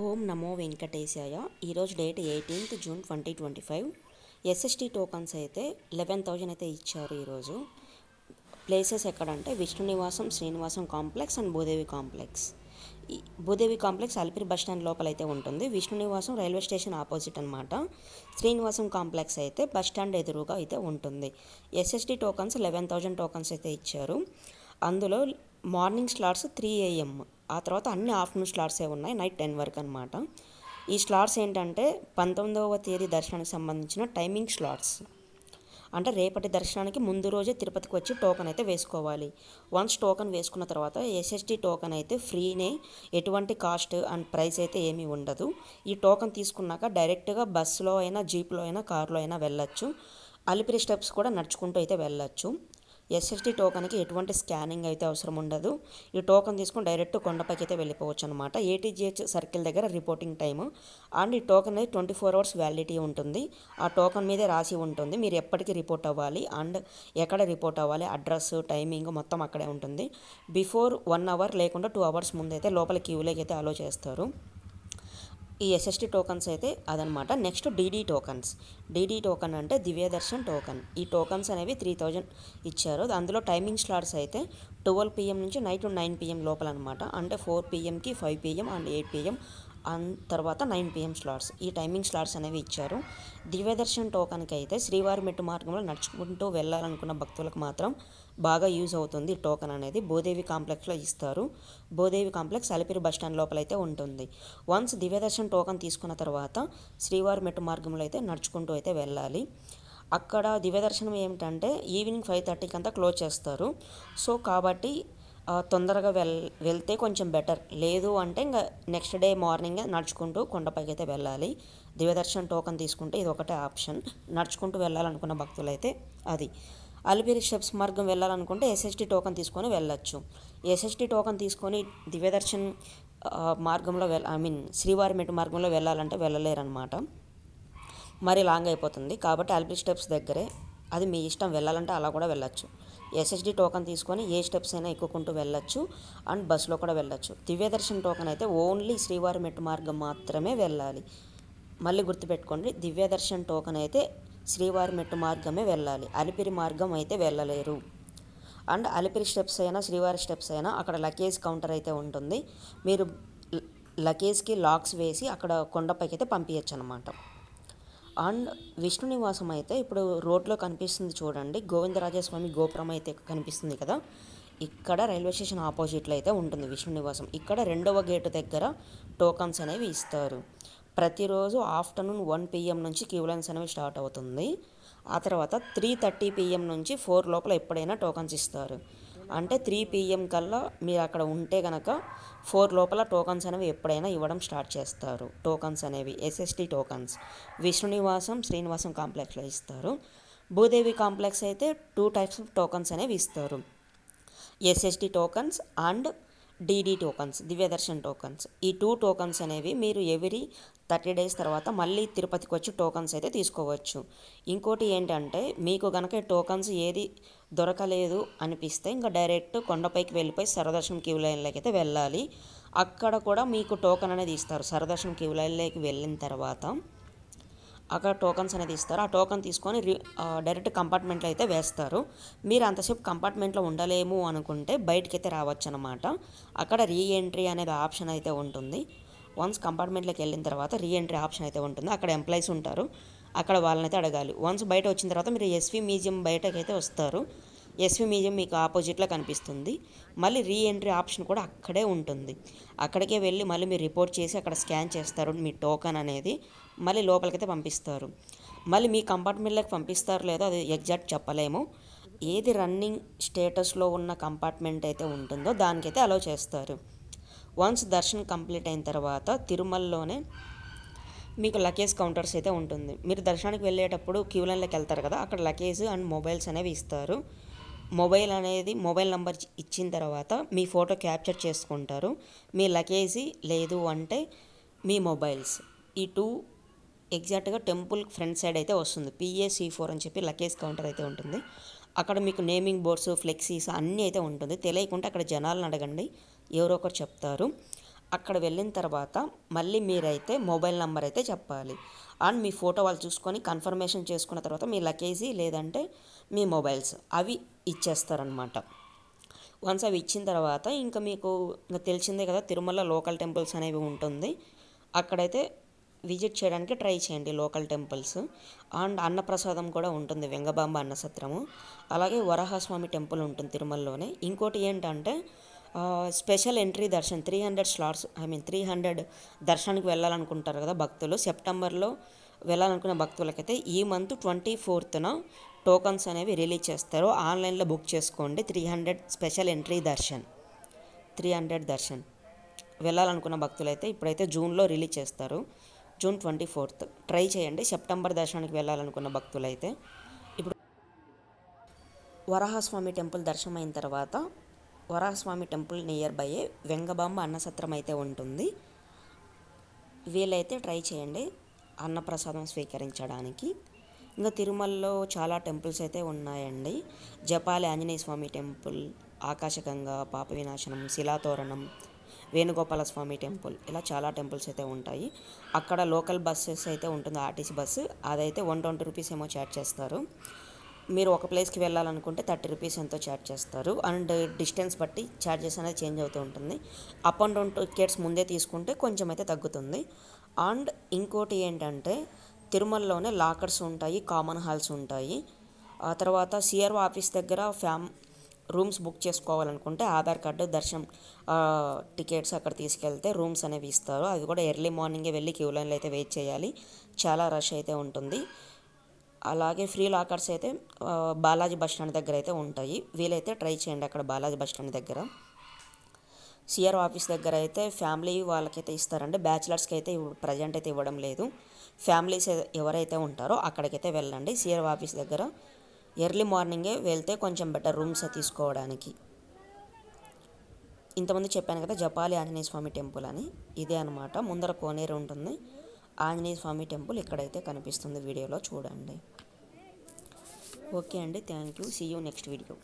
ఓం నమో వెంకటేశాయ. ఈరోజు date 18th June 2025. SST tokens అయితే 11,000 అయితే ఇచ్చారు. ఈరోజు ప్లేసెస్ ఎక్కడంటే Vishnu Nivasam, Srinivasam complex and Bhudevi complex. ఈ Bhudevi complex Alipiri bus stand లోపల అయితే ఉంటుంది. Vishnu Nivasam railway station opposite అనమాట. శ్రీనివాసం కాంప్లెక్స్ అయితే బస్ స్టాండ్ ఎదురుగా అయితే ఉంటుంది. ఎస్ఎస్టీ టోకన్స్ 11,000 టోకన్స్ అయితే ఇచ్చారు. అందులో మార్నింగ్ స్లాట్స్ 3 AM, ఆ తర్వాత అన్ని ఆఫ్టర్నూన్ స్లాట్సే ఉన్నాయి, నైట్ 10 వరకు అనమాట. ఈ స్లాట్స్ ఏంటంటే 19వ తేదీ దర్శనానికి సంబంధించిన టైమింగ్ స్లాట్స్. అంటే రేపటి దర్శనానికి ముందు రోజే తిరుపతికి వచ్చి టోకెన్ అయితే వేసుకోవాలి. వన్స్ టోకెన్ వేసుకున్న తర్వాత ఎస్ఎస్టీ టోకెన్ అయితే ఫ్రీనే, ఎటువంటి కాస్ట్ అండ్ ప్రైస్ అయితే ఏమీ ఉండదు. ఈ టోకెన్ తీసుకున్నాక డైరెక్ట్గా బస్సులో అయినా, జీప్లో అయినా, కారులో అయినా వెళ్ళొచ్చు. అలిపిరి స్టెప్స్ కూడా నడుచుకుంటూ అయితే వెళ్ళొచ్చు. ఎస్ఎస్టీ టోకెన్కి ఎటువంటి స్కానింగ్ అయితే అవసరం ఉండదు. ఈ టోకెన్ తీసుకుని డైరెక్ట్ కొండపైకి అయితే వెళ్ళిపోవచ్చు అనమాట. ఏటీజీహెచ్ సర్కిల్ దగ్గర రిపోర్టింగ్ టైము అండ్ ఈ టోకెన్ అనేది 24 hours వ్యాలిడిటీ ఉంటుంది. ఆ టోకెన్ మీదే రాసి ఉంటుంది మీరు ఎప్పటికీ రిపోర్ట్ అవ్వాలి అండ్ ఎక్కడ రిపోర్ట్ అవ్వాలి, అడ్రస్, టైమింగ్ మొత్తం అక్కడే ఉంటుంది. బిఫోర్ 1 hour లేకుండా 2 hours ముందైతే లోపల క్యూలోకి అయితే అలో చేస్తారు. ఈ ఎస్ఎస్టీ టోకన్స్ అయితే అదనమాట. Next DD tokens. DD token అంటే దివ్య దర్శన్ టోకన్. ఈ టోకన్స్ అనేవి 3,000 ఇచ్చారు. అందులో టైమింగ్ స్లాట్స్ అయితే 12 PM నుంచి నైట్ 9 PM లోపల అనమాట. అంటే 4 PMకి 5 PM అండ్ 8 PM తర్వాత 9 PM స్లాట్స్. ఈ టైమింగ్ స్లాట్స్ అనేవి ఇచ్చారు. దివ్యదర్శన్ టోకన్కి అయితే శ్రీవారి మెట్టు మార్గంలో నడుచుకుంటూ వెళ్ళాలనుకున్న భక్తులకు మాత్రం బాగా యూజ్ అవుతుంది. ఈ టోకన్ అనేది భూదేవి కాంప్లెక్స్లో ఇస్తారు. Bhudevi complex Alipiri bus stand లోపల అయితే ఉంటుంది. వన్స్ దివ్యదర్శన్ టోకన్ తీసుకున్న తర్వాత శ్రీవారి మెట్టు మార్గంలో అయితే నడుచుకుంటూ అయితే వెళ్ళాలి. అక్కడ దివ్యదర్శనం ఏమిటంటే ఈవినింగ్ 5:30కి అంతా క్లోజ్ చేస్తారు. సో కాబట్టి తొందరగా వెళ్తే కొంచెం బెటర్. లేదు అంటే ఇంకా నెక్స్ట్ డే మార్నింగ్ నడుచుకుంటూ కొండపైకి అయితే వెళ్ళాలి. దివ్యదర్శన్ టోకన్ తీసుకుంటే ఇది ఒకటే ఆప్షన్. నడుచుకుంటూ వెళ్ళాలనుకున్న భక్తులైతే అది. అలిపిరి స్టెప్స్ మార్గం వెళ్ళాలనుకుంటే ఎస్ఎస్టీ టోకన్ తీసుకొని వెళ్ళొచ్చు. ఎస్ఎస్టీ టోకన్ తీసుకొని దివ్యదర్శన్ మార్గంలో శ్రీవారి మెట్టు మార్గంలో వెళ్ళాలంటే వెళ్ళలేరన్నమాట. మరి లాంగ్ అయిపోతుంది. కాబట్టి అలిపిరి స్టెప్స్ దగ్గరే, అది మీ ఇష్టం, వెళ్ళాలంటే అలా కూడా వెళ్ళొచ్చు. ఎస్ఎస్డి టోకన్ తీసుకొని ఏ స్టెప్స్ అయినా ఎక్కుకుంటూ వెళ్ళొచ్చు అండ్ బస్సులో కూడా వెళ్ళొచ్చు. దివ్యదర్శన్ టోకన్ అయితే ఓన్లీ శ్రీవారి మెట్టు మార్గం మాత్రమే వెళ్ళాలి. మళ్ళీ గుర్తుపెట్టుకోండి, దివ్యదర్శన్ టోకన్ అయితే శ్రీవారి మెట్టు మార్గమే వెళ్ళాలి, అలిపిరి మార్గం అయితే వెళ్ళలేరు. అండ్ అలిపిరి స్టెప్స్ అయినా శ్రీవారి స్టెప్స్ అయినా అక్కడ లగేజ్ కౌంటర్ అయితే ఉంటుంది. మీరు లగేజ్కి లాక్స్ వేసి అక్కడ కొండపైకి అయితే పంపించచ్చు అనమాట. అండ్ విష్ణు నివాసం అయితే ఇప్పుడు రోడ్లో కనిపిస్తుంది చూడండి, గోవిందరాజస్వామి గోపురం అయితే కనిపిస్తుంది కదా, ఇక్కడ రైల్వే స్టేషన్ ఆపోజిట్లో అయితే ఉంటుంది విష్ణు నివాసం. ఇక్కడ 2వ గేటు దగ్గర టోకన్స్ అనేవి ఇస్తారు. ప్రతిరోజు ఆఫ్టర్నూన్ 1 PM నుంచి క్యూ లైన్స్ అనేవి స్టార్ట్ అవుతుంది. ఆ తర్వాత 3:30 PM నుంచి 4 లోపల ఎప్పుడైనా టోకన్స్ ఇస్తారు. అంటే 3 PM కల్లా మీరు అక్కడ ఉంటే కనుక 4 లోపల టోకన్స్ అనేవి ఎప్పుడైనా ఇవ్వడం స్టార్ట్ చేస్తారు. టోకన్స్ అనేవి ఎస్ఎస్టీ టోకన్స్ విష్ణు నివాసం, శ్రీనివాసం కాంప్లెక్స్లో ఇస్తారు. భూదేవి కాంప్లెక్స్ అయితే 2 types ఆఫ్ టోకన్స్ అనేవి ఇస్తారు. SST tokens and DD tokens, Divya Darshan tokens. ఈ 2 టోకన్స్ అనేవి మీరు ఎవ్రీ 30 days తర్వాత మళ్ళీ తిరుపతికి వచ్చి టోకన్స్ అయితే తీసుకోవచ్చు. ఇంకోటి ఏంటంటే మీకు కనుక టోకన్స్ ఏది దొరకలేదు అనిపిస్తే ఇంకా డైరెక్ట్ కొండపైకి వెళ్ళిపోయి సర్వదర్శనం క్యూ లైన్లోకి అయితే వెళ్ళాలి. అక్కడ కూడా మీకు టోకన్ అనేది ఇస్తారు. సర్వదర్శనం క్యూ లైన్లోకి వెళ్ళిన తర్వాత అక్కడ టోకన్స్ అనేది ఇస్తారు. ఆ టోకన్ తీసుకొని డైరెక్ట్ కంపార్ట్మెంట్లో అయితే వేస్తారు. మీరు అంతసేపు కంపార్ట్మెంట్లో ఉండలేము అనుకుంటే బయటకైతే రావచ్చు అనమాట. అక్కడ రీఎంట్రీ అనేది ఆప్షన్ అయితే ఉంటుంది. వన్స్ కంపార్ట్మెంట్లోకి వెళ్ళిన తర్వాత రీఎంట్రీ ఆప్షన్ అయితే ఉంటుంది. అక్కడ ఎంప్లాయీస్ ఉంటారు, అక్కడ వాళ్ళనైతే అడగాలి. వన్స్ బయట వచ్చిన తర్వాత మీరు ఎస్వి మ్యూజియం బయటకైతే వస్తారు. ఎస్వి మ్యూజియం మీకు ఆపోజిట్లో కనిపిస్తుంది. మళ్ళీ రీఎంట్రీ ఆప్షన్ కూడా అక్కడే ఉంటుంది. అక్కడికే వెళ్ళి మళ్ళీ మీరు రిపోర్ట్ చేసి అక్కడ స్కాన్ చేస్తారు మీ టోకన్ అనేది, మళ్ళీ లోపలికైతే పంపిస్తారు. మళ్ళీ మీ కంపార్ట్మెంట్లోకి పంపిస్తారు లేదో అది ఎగ్జాక్ట్ చెప్పలేము. ఏది రన్నింగ్ స్టేటస్లో ఉన్న కంపార్ట్మెంట్ అయితే ఉంటుందో దానికైతే అలో చేస్తారు. వన్స్ దర్శనం కంప్లీట్ అయిన తర్వాత తిరుమలలోనే మీకు లగేజ్ కౌంటర్స్ అయితే ఉంటుంది. మీరు దర్శనానికి వెళ్ళేటప్పుడు క్యూ లైన్లోకి వెళ్తారు కదా, అక్కడ లగేజ్ అండ్ మొబైల్స్ అనేవి ఇస్తారు. మొబైల్ నెంబర్ ఇచ్చిన తర్వాత మీ ఫోటో క్యాప్చర్ చేసుకుంటారు. మీ లగేజీ లేదు అంటే మీ మొబైల్స్, ఈ 2 ఎగ్జాక్ట్గా టెంపుల్ ఫ్రంట్ సైడ్ అయితే వస్తుంది. PAC4 అని చెప్పి లగేజ్ కౌంటర్ అయితే ఉంటుంది. అక్కడ మీకు నేమింగ్ బోర్డ్స్, ఫ్లెక్సీస్ అన్నీ అయితే ఉంటుంది. తెలియకుంటే అక్కడ జనాలను అడగండి, ఎవరో ఒకరు చెప్తారు. అక్కడ వెళ్ళిన తర్వాత మళ్ళీ మీరైతే మొబైల్ నెంబర్ అయితే చెప్పాలి. అండ్ మీ ఫోటో వాళ్ళు చూసుకొని కన్ఫర్మేషన్ చేసుకున్న తర్వాత మీ లగేజీ లేదంటే మీ మొబైల్స్ అవి ఇచ్చేస్తారనమాట. వన్స్ అవి ఇచ్చిన తర్వాత ఇంకా మీకు ఇంకా తెలిసిందే కదా, తిరుమల లోకల్ టెంపుల్స్ అనేవి ఉంటుంది. అక్కడైతే విజిట్ చేయడానికి ట్రై చేయండి లోకల్ టెంపుల్స్. అండ్ అన్నప్రసాదం కూడా ఉంటుంది, వెంగబాంబ అన్నసత్రము. అలాగే వరాహస్వామి టెంపుల్ ఉంటుంది తిరుమలలోనే. ఇంకోటి ఏంటంటే స్పెషల్ ఎంట్రీ దర్శన్ 300 స్లాట్స్ 300 దర్శనానికి వెళ్ళాలనుకుంటారు కదా భక్తులు. సెప్టెంబర్లో వెళ్ళాలనుకున్న భక్తులకైతే ఈ మంత్ 24న టోకన్స్ అనేవి రిలీజ్ చేస్తారు. ఆన్లైన్లో బుక్ చేసుకోండి. 300 స్పెషల్ ఎంట్రీ దర్శన్ 300 దర్శన్ వెళ్ళాలనుకున్న భక్తులైతే ఇప్పుడైతే జూన్లో రిలీజ్ చేస్తారు. జూన్ 24th ట్రై చేయండి. సెప్టెంబర్ దర్శనానికి వెళ్ళాలనుకున్న భక్తులైతే. ఇప్పుడు వరాహస్వామి టెంపుల్ దర్శనం అయిన తర్వాత Varahaswamy temple near by Vengamamba అన్నసత్రం అయితే ఉంటుంది. వీలైతే ట్రై చేయండి అన్నప్రసాదం స్వీకరించడానికి. ఇంకా తిరుమలలో చాలా టెంపుల్స్ అయితే ఉన్నాయండి. జపాలి ఆంజనేయ స్వామి టెంపుల్, ఆకాశగంగా, పాప వినాశనం, శిలాతోరణం, వేణుగోపాల స్వామి టెంపుల్, ఇలా చాలా టెంపుల్స్ అయితే ఉంటాయి. అక్కడ లోకల్ బస్సెస్ అయితే ఉంటుంది, ఆర్టీసీ బస్సు. అదైతే 120 రూపీస్ ఏమో ఛార్జ్ చేస్తారు. మీరు ఒక ప్లేస్కి వెళ్ళాలనుకుంటే 30 రూపీస్ ఎంతో ఛార్జ్ చేస్తారు. అండ్ డిస్టెన్స్ బట్టి ఛార్జెస్ అనేది చేంజ్ అవుతూ ఉంటుంది. అప్ అండ్ డౌన్ టికెట్స్ ముందే తీసుకుంటే కొంచెం అయితే తగ్గుతుంది. అండ్ ఇంకోటి ఏంటంటే తిరుమలలోనే లాకర్స్ ఉంటాయి, కామన్ హాల్స్ ఉంటాయి. ఆ తర్వాత సిఆర్ఓ ఆఫీస్ దగ్గర రూమ్స్ బుక్ చేసుకోవాలనుకుంటే ఆధార్ కార్డు, దర్శనం టికెట్స్ అక్కడ తీసుకెళ్తే రూమ్స్ అనేవి ఇస్తారు. అది కూడా ఎర్లీ మార్నింగే వెళ్ళి క్యూ లైన్లో అయితే వెయిట్ చేయాలి, చాలా రష్ అయితే ఉంటుంది. అలాగే ఫ్రీ లాకర్స్ అయితే బాలాజీ బస్ స్టాండ్ దగ్గర అయితే ఉంటాయి. వీలైతే ట్రై చేయండి అక్కడ బాలాజీ బస్ స్టాండ్ దగ్గర. సిఆర్ఓ ఆఫీస్ దగ్గర అయితే ఫ్యామిలీ వాళ్ళకైతే ఇస్తారండి, బ్యాచిలర్స్కి అయితే ప్రజెంట్ అయితే ఇవ్వడం లేదు. ఫ్యామిలీస్ ఎవరైతే ఉంటారో అక్కడికైతే వెళ్ళండి. సిఆర్ఓ ఆఫీస్ దగ్గర ఎర్లీ మార్నింగే వెళ్తే కొంచెం బెటర్ రూమ్స్ తీసుకోవడానికి. ఇంతకుముందు చెప్పాను కదా జపాలి ఆంజనేయ స్వామి టెంపుల్ అని, ఇదే అనమాట. ముందర కోనేరు ఉంటుంది, ఆంజనేయ స్వామి టెంపుల్ ఇక్కడైతే కనిపిస్తుంది, వీడియోలో చూడండి. ఓకే అండి, thank you. See you next video.